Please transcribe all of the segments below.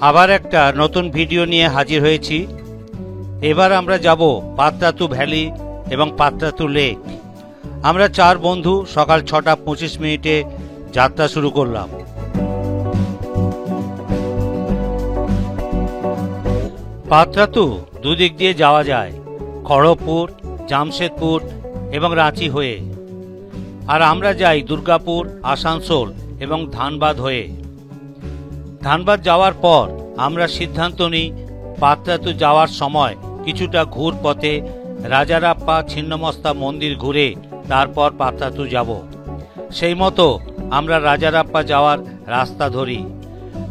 আবার একটা নতুন ভিডিও নিয়ে হাজির হয়েছি। এবার আমরা যাব পাত্রাতু ভ্যালি এবং পাত্রাতু লেক। আমরা 4 বন্ধু সকাল 6:25 যাত্রা শুরু করলাম। পাত্রাতু দুদিক দিয়ে যাওয়া যায়, খড়গপুর, জামশেদপুর এবং রাঁচি হয়ে। আর আমরা যাই দুর্গাপুর, আসানসোল এবং ধানবাদ হয়ে। ধানবাদ যাওয়ার পর আমরা সিদ্ধান্ত নিই পাত্রাতু যাওয়ার সময় কিছুটা ঘুর পথে রাজারাপ্পা ছিন্নমস্তা মন্দির ঘুরে তারপর পাত্রাতু যাব। সেই মতো আমরা রাজারাপ্পা যাওয়ার রাস্তা ধরি।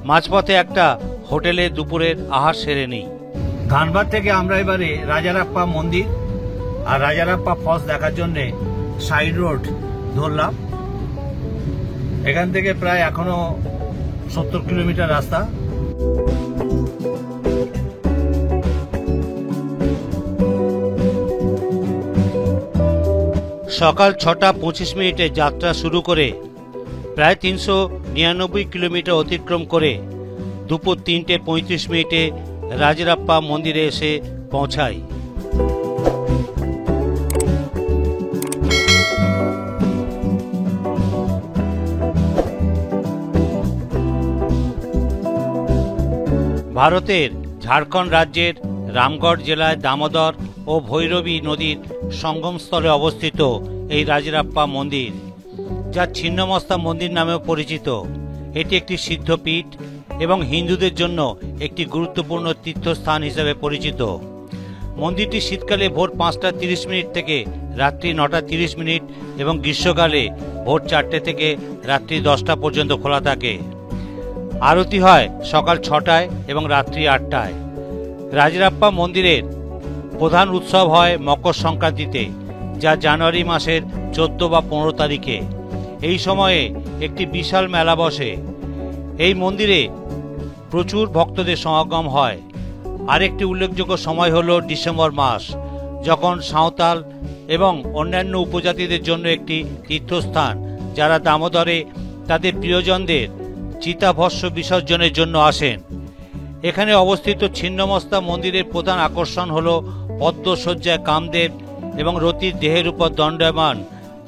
মাঝপথে একটা হোটেলে দুপুরের আহার সেরে নিই। ধানবাদ থেকে আমরা এবারে রাজারাপ্পা মন্দির আর রাজারাপ্পা ফলস দেখার জন্য সাইড রোড ধরলাম। এখান থেকে প্রায় এখনো 70 কিলোমিটার রাস্তা। সকাল 6:25 যাত্রা শুরু করে প্রায় 399 কিলোমিটার অতিক্রম করে দুপুর 3:35 রাজারাপ্পা মন্দিরে এসে পৌঁছাই। ভারতের ঝাড়খণ্ড রাজ্যের রামগড় জেলায় দামোদর ও ভৈরবী নদীর সঙ্গমস্থলে অবস্থিত এই রাজারাপ্পা মন্দির, যা ছিন্নমস্তা মন্দির নামেও পরিচিত। এটি একটি সিদ্ধপীঠ এবং হিন্দুদের জন্য একটি গুরুত্বপূর্ণ তীর্থস্থান হিসেবে পরিচিত। মন্দিরটি শীতকালে ভোর 5:30 থেকে রাত্রি 9:30 এবং গ্রীষ্মকালে ভোর 4টে থেকে রাত্রি 10টা পর্যন্ত খোলা থাকে। আরতি হয় সকাল 6টায় এবং রাত্রি 8টায়। রাজারাপ্পা মন্দিরের প্রধান উৎসব হয় মকর সংক্রান্তিতে, যা জানুয়ারি মাসের 14 বা 15 তারিখে। এই সময়ে একটি বিশাল মেলা বসে। এই মন্দিরে প্রচুর ভক্তদের সমাগম হয়। আরেকটি উল্লেখযোগ্য সময় হল ডিসেম্বর মাস, যখন সাঁওতাল এবং অন্যান্য উপজাতিদের জন্য একটি তীর্থস্থান, যারা দামোদরে তাদের প্রিয়জনদের চিতাভস্ম বিসর্জনের জন্য আসেন। এখানে অবস্থিত ছিন্নমস্তা মন্দিরের প্রধান আকর্ষণ হল পদ্মসজ্জায় কামদেব এবং রতির দেহের উপর দণ্ডায়মান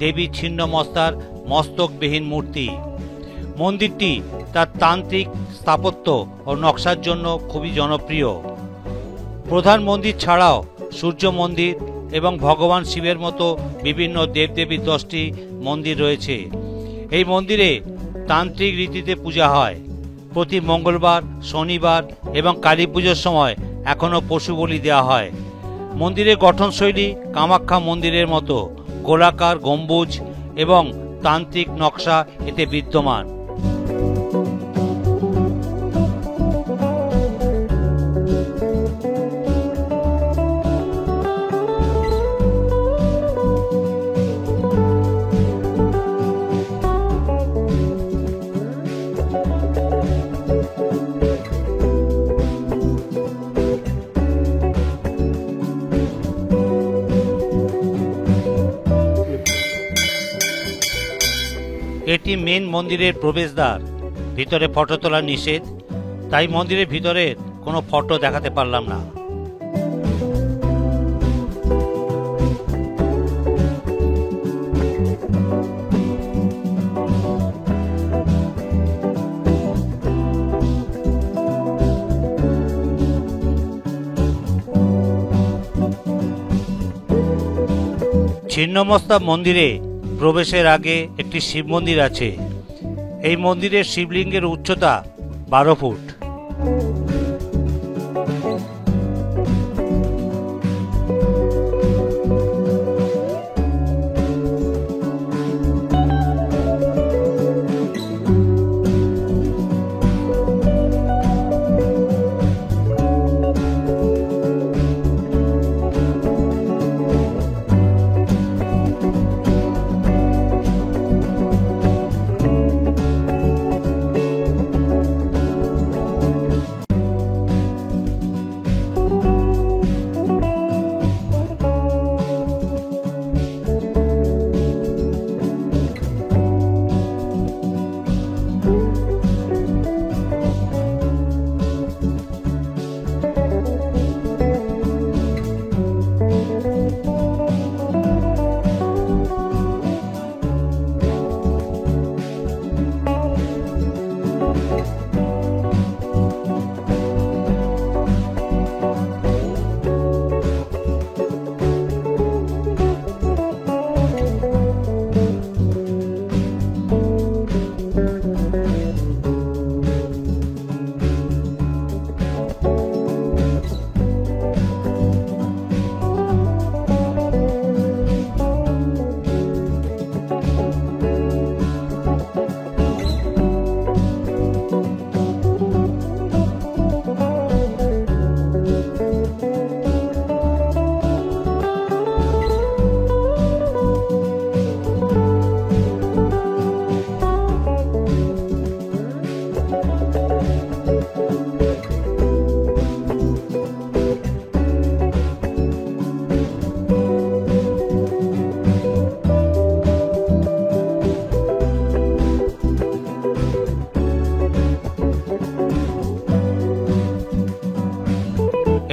দেবী ছিন্নমস্তার মস্তকবিহীন মূর্তি। মন্দিরটি তার তান্ত্রিক স্থাপত্য ও নকশার জন্য খুবই জনপ্রিয়। প্রধান মন্দির ছাড়াও সূর্য মন্দির এবং ভগবান শিবের মতো বিভিন্ন দেবদেবীর 10টি মন্দির রয়েছে। এই মন্দিরে তান্ত্রিক রীতিতে পূজা হয়। প্রতি মঙ্গলবার, শনিবার এবং কালী পুজোর সময় এখনও পশু বলি দেওয়া হয়। মন্দিরের গঠনশৈলী কামাখ্যা মন্দিরের মতো গোলাকার গম্বুজ এবং তান্ত্রিক নকশা এতে বিদ্যমান। এটি মেন মন্দিরের প্রবেশদ্বার। ভিতরে ফটো তোলা নিষেধ, তাই মন্দিরের ভিতরের কোনো ফটো দেখাতে পারলাম না। ছিন্নমস্তা মন্দিরে প্রবেশের আগে একটি শিব মন্দির আছে। এই মন্দিরের শিবলিঙ্গের উচ্চতা 12 ফুট।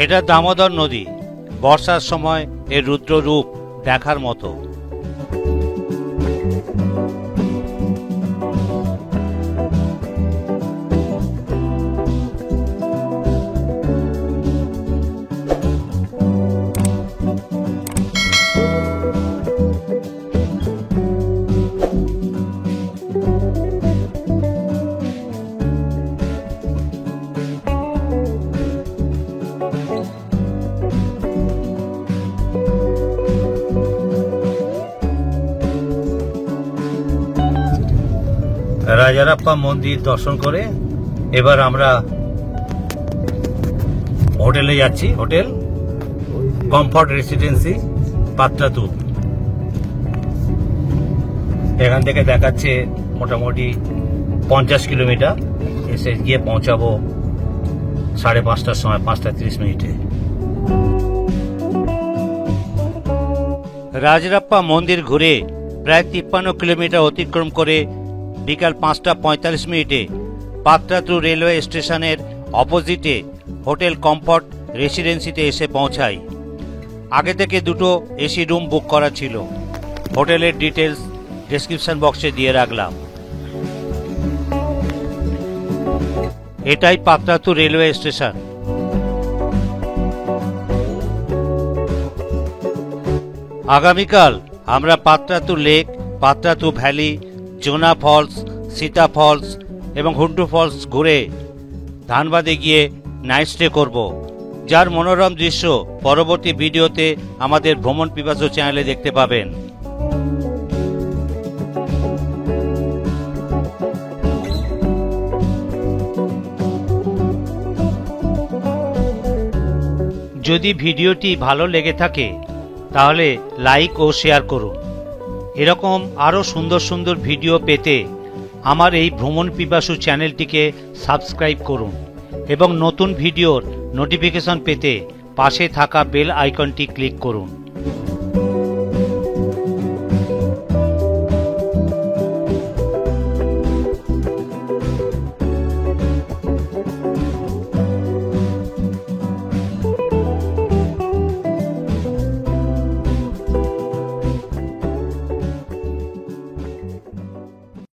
এটা দামোদর নদী। বর্ষার সময় এর রুদ্র রূপ দেখার মতো। রাজারাপ্পা মন্দির দর্শন করে এবার আমরা হোটেলে যাচ্ছি। Hotel comfort residency Patratu. এখান থেকে দেখাচ্ছে মোটামুটি 50 কিলোমিটার। এসে গিয়ে পৌঁছাবো 5:30টার সময়, 5:30 রাজারাপ্পা মন্দির ঘুরে প্রায় 53 কিলোমিটার অতিক্রম করে বিকাল 5:45 পাত্রাতুর রেলওয়ে স্টেশনের অপোজিটে হোটেল কমফর্ট রেসিডেন্সিতে এসে পৌঁছাই। আগে থেকে 2টো এসি রুম বুক করা ছিল। হোটেলের ডিটেলস ডেসক্রিপশন বক্সে দিয়ে রাখলাম। এটাই পাত্রাতুর রেলওয়ে স্টেশন। আগামীকাল আমরা পাত্রাতুর লেক, পাত্রাতুর ভ্যালি, জোনা ফলস, সীতা ফলস এবং হুন্টু ফলস ঘুরে ধানবাদে গিয়ে নাইট স্টে করব, যার মনোরম দৃশ্য পরবর্তী ভিডিওতে আমাদের ভ্রমণ পিপাসু চ্যানেলে দেখতে পাবেন। যদি ভিডিওটি ভালো লেগে থাকে তাহলে লাইক ও শেয়ার করুন। এরকম আরও সুন্দর সুন্দর ভিডিও পেতে আমার এই ভ্রমণ পিপাসু চ্যানেলটিকে সাবস্ক্রাইব করুন এবং নতুন ভিডিওর নোটিফিকেশন পেতে পাশে থাকা বেল আইকনটি ক্লিক করুন।